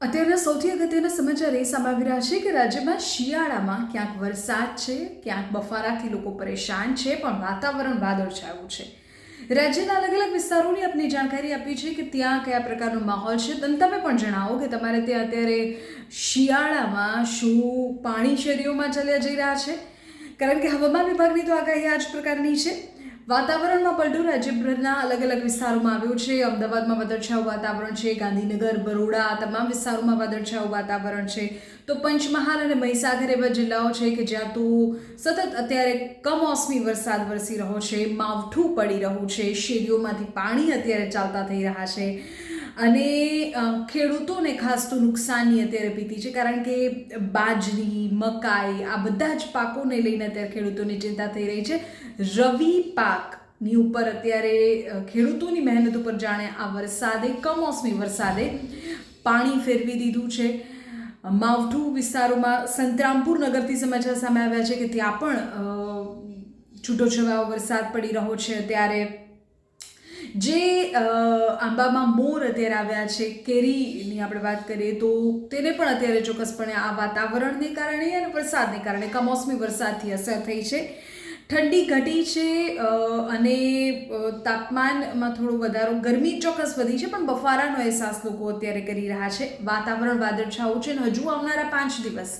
અત્યારના સૌથી અગત્યના સમાચાર એ સામે આવી રહ્યા છે કે રાજ્યમાં શિયાળામાં ક્યાંક વરસાદ છે, ક્યાંક બફારાથી લોકો પરેશાન છે, પણ વાતાવરણ વાદળછાયું છે. રાજ્યના અલગ અલગ વિસ્તારોની આપની જાણકારી આપી છે કે ત્યાં કયા પ્રકારનો માહોલ છે. તમે પણ જણાવો કે તમારે ત્યાં અત્યારે શિયાળામાં શું પાણી શેરીઓમાં ચાલ્યા જઈ રહ્યા છે, કારણ કે હવામાન વિભાગની તો આગાહી આ જ પ્રકારની છે. વાતાવરણમાં પલટો રાજ્યભરના અલગ અલગ વિસ્તારોમાં આવ્યો છે. અમદાવાદમાં વાદળછાયું વાતાવરણ છે, ગાંધીનગર, બરોડા તમામ વિસ્તારોમાં વાદળછાયું વાતાવરણ છે. તો પંચમહાલ અને મહીસાગર એવા જિલ્લાઓ છે કે જ્યાં તો સતત અત્યારે કમોસમી વરસાદ વરસી રહ્યો છે, માવઠું પડી રહ્યું છે, શેરીઓમાંથી પાણી અત્યારે ચાલતા થઈ રહ્યા છે અને ખેડૂતોને ખાસ તો નુકસાનની અત્યારે ભીતિ છે, કારણ કે બાજરી, મકાઈ આ બધા જ પાકોને લઈને અત્યારે ખેડૂતોની ચિંતા થઈ રહી છે. રવિ પાકની ઉપર અત્યારે ખેડૂતોની મહેનત ઉપર જાણે આ વરસાદે, કમોસમી વરસાદે પાણી ફેરવી દીધું છે. માવઠું વિસ્તારોમાં સંતરામપુર નગરથી સમાચાર સામે આવ્યા છે કે ત્યાં પણ છૂટોછવાયો વરસાદ પડી રહ્યો છે. ત્યારે જે આંબામાં મોર અત્યારે આવ્યા છે, કેરીની આપણે વાત કરીએ તો તેને પણ અત્યારે ચોક્કસપણે આ વાતાવરણને કારણે અને વરસાદને કારણે કમોસમી વરસાદથી અસર થઈ છે. ઠંડી ઘટી છે અને તાપમાનમાં થોડો વધારો, ગરમી ચોક્કસ વધી છે, પણ બફારાનો અહેસાસ લોકો અત્યારે કરી રહ્યા છે. વાતાવરણ વાદળછાયું છે અને હજુ આવનારા 5 દિવસ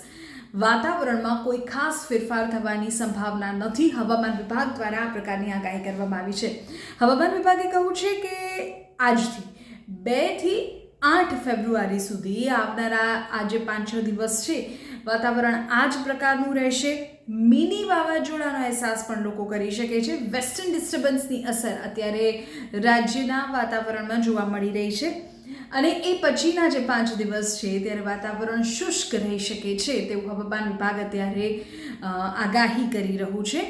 વાતાવરણમાં કોઈ ખાસ ફેરફાર થવાની સંભાવના નથી. હવામાન વિભાગ દ્વારા આ પ્રકારની આગાહી કરવામાં આવી છે. હવામાન વિભાગે કહ્યું છે કે આજથી 2 થી 8 ફેબ્રુઆરી સુધી આવનારા આ જે 5-6 દિવસ છે વાતાવરણ આ જ પ્રકારનું રહેશે. મિની વાવાઝોડાનો અહેસાસ પણ લોકો કરી શકે છે. વેસ્ટર્ન ડિસ્ટર્બન્સની અસર અત્યારે રાજ્યના વાતાવરણમાં જોવા મળી રહી છે અને એ પછીના જે 5 દિવસ છે ત્યારે વાતાવરણ શુષ્ક રહી શકે છે તેવું હવામાન વિભાગ અત્યારે આગાહી કરી રહ્યું છે.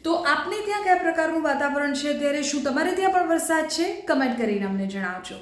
તો આપને ત્યાં કયા પ્રકારનું વાતાવરણ છે અત્યારે? શું તમારે ત્યાં પણ વરસાદ છે? કમેન્ટ કરીને અમને જણાવજો.